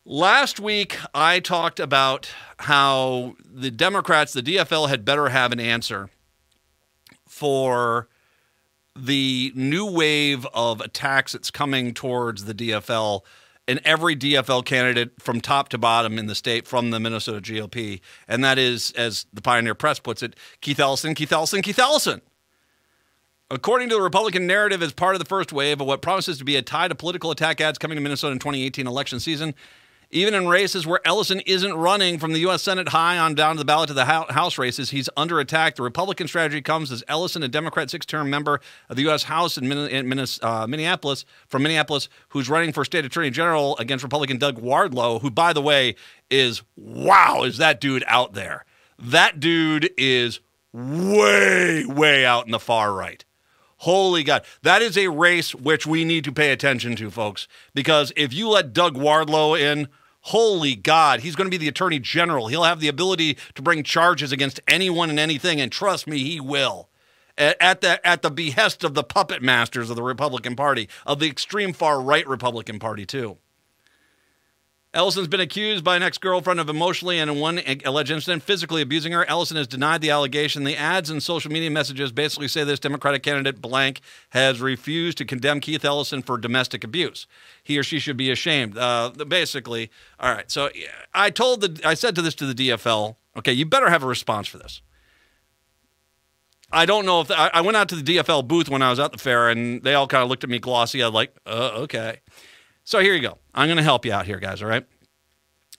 Last week, I talked about how the Democrats, the DFL, had better have an answer for the new wave of attacks that's coming towards the DFL and every DFL candidate from top to bottom in the state from the Minnesota GOP. And that is, as the Pioneer Press puts it, Keith Ellison, Keith Ellison, Keith Ellison. According to the Republican narrative, as part of the first wave of what promises to be a tide of political attack ads coming to Minnesota in 2018 election season, even in races where Ellison isn't running from the U.S. Senate high on down to the ballot to the House races, he's under attack. The Republican strategy comes as Ellison, a Democrat six-term member of the U.S. House in Minneapolis, who's running for state attorney general against Republican Doug Wardlow, who, by the way, is that dude out there. That dude is way, way out in the far right. Holy God. That is a race which we need to pay attention to, folks, because if you let Doug Wardlow in, holy God, he's going to be the attorney general. He'll have the ability to bring charges against anyone and anything, and trust me, he will. At the behest of the puppet masters of the Republican Party, of the extreme far right Republican Party, too. Ellison's been accused by an ex-girlfriend of emotionally and in one alleged incident physically abusing her. Ellison has denied the allegation. The ads and social media messages basically say this Democratic candidate blank has refused to condemn Keith Ellison for domestic abuse. He or she should be ashamed. Basically, all right. So I said this to the DFL. Okay, you better have a response for this. I don't know if I went out to the DFL booth when I was at the fair, and they all kind of looked at me glossy. I was like, okay. So here you go. I'm going to help you out here, guys, all right?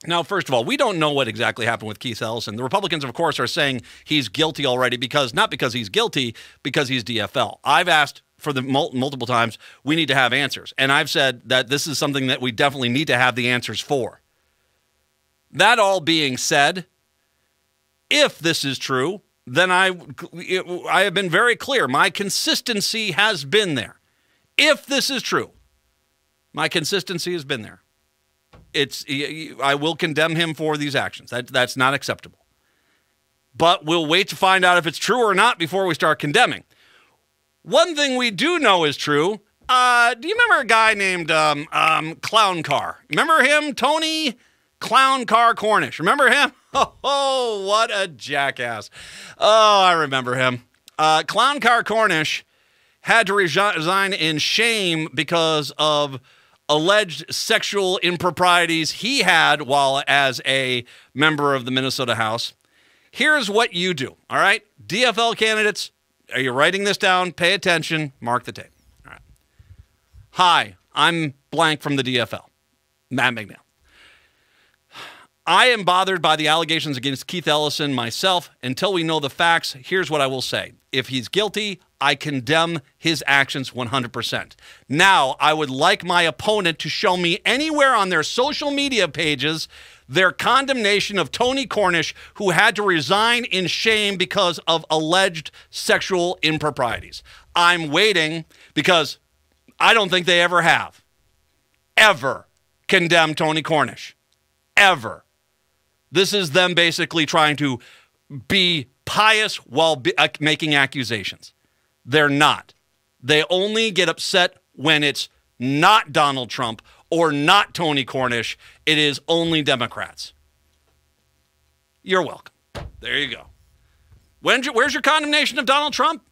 Now, first of all, we don't know what exactly happened with Keith Ellison. The Republicans, of course, are saying he's guilty already not because he's guilty, because he's DFL. I've asked for the multiple times, we need to have answers. And I've said that this is something that we definitely need to have the answers for. That all being said, if this is true, then I have been very clear. My consistency has been there. If this is true, my consistency has been there. I will condemn him for these actions. That's not acceptable. But we'll wait to find out if it's true or not before we start condemning. One thing we do know is true. Do you remember a guy named Clown Car? Remember him? Tony Clown Car Cornish. Remember him? Oh, what a jackass. Oh, I remember him. Clown Car Cornish had to resign in shame because of alleged sexual improprieties he had while as a member of the Minnesota House. Here's what you do, all right? DFL candidates, are you writing this down? Pay attention. Mark the tape. All right. Hi, I'm blank from the DFL, Matt McNeil. I am bothered by the allegations against Keith Ellison myself. Until we know the facts, here's what I will say. If he's guilty, I condemn his actions 100%. Now, I would like my opponent to show me anywhere on their social media pages their condemnation of Tony Cornish, who had to resign in shame because of alleged sexual improprieties. I'm waiting because I don't think they ever have. Ever condemned Tony Cornish. Ever. This is them basically trying to be pious while making accusations. They're not. They only get upset when it's not Donald Trump or not Tony Cornish. It is only Democrats. You're welcome. There you go. Where's your condemnation of Donald Trump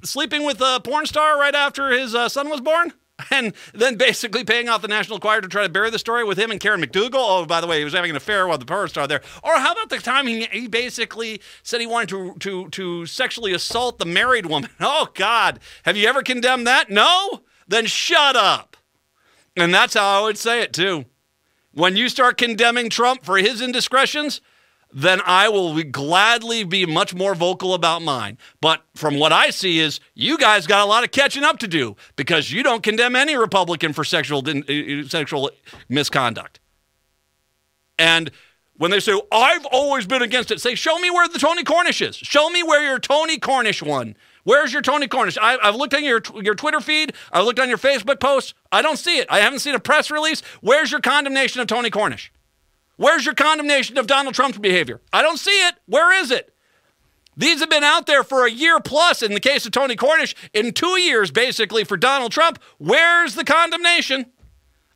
sleeping with a porn star right after his son was born? And then basically paying off the National Enquirer to try to bury the story with him and Karen McDougal. Oh, by the way, he was having an affair with the porn star there. Or how about the time he basically said he wanted to sexually assault the married woman? Oh, God. Have you ever condemned that? No? Then shut up. And that's how I would say it, too. When you start condemning Trump for his indiscretions, then I will gladly be much more vocal about mine. But from what I see is you guys got a lot of catching up to do because you don't condemn any Republican for sexual misconduct. And when they say, I've always been against it, say, show me where the Tony Cornish is. Show me where your Tony Cornish won. Where's your Tony Cornish? I've looked on your Twitter feed. I've looked on your Facebook posts. I don't see it. I haven't seen a press release. Where's your condemnation of Tony Cornish? Where's your condemnation of Donald Trump's behavior? I don't see it. Where is it? These have been out there for a year plus in the case of Tony Cornish, in 2 years basically for Donald Trump. Where's the condemnation?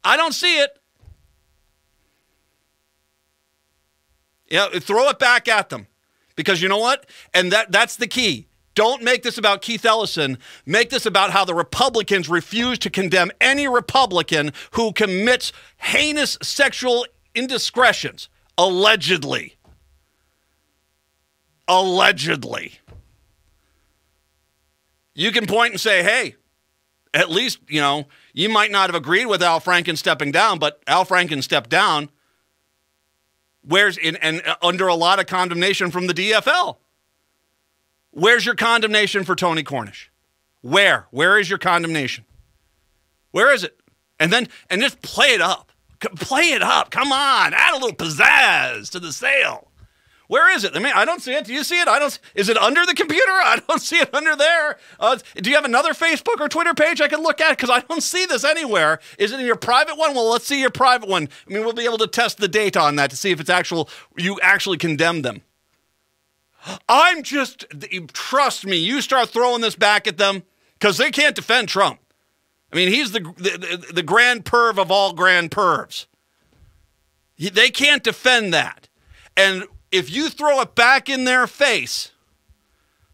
I don't see it. Yeah, throw it back at them. Because you know what? And that's the key. Don't make this about Keith Ellison. Make this about how the Republicans refuse to condemn any Republican who commits heinous sexual indiscretions. Allegedly. Allegedly. You can point and say, hey, at least, you might not have agreed with Al Franken stepping down, but Al Franken stepped down. And under a lot of condemnation from the DFL. Where's your condemnation for Tony Cornish? Where is your condemnation? Where is it? And just play it up. Play it up. Come on. Add a little pizzazz to the sale. Where is it? I mean, I don't see it. Do you see it? Is it under the computer? I don't see it under there. Do you have another Facebook or Twitter page I can look at? Because I don't see this anywhere. Is it in your private one? Well, let's see your private one. I mean, we'll be able to test the data on that to see if it's you actually condemned them. Trust me, you start throwing this back at them because they can't defend Trump. I mean, he's the grand perv of all grand pervs. They can't defend that. And if you throw it back in their face,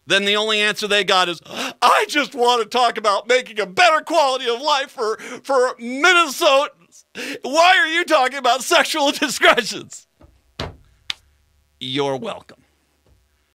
then the only answer they got is, I just want to talk about making a better quality of life for Minnesotans. Why are you talking about sexual indiscretions? You're welcome.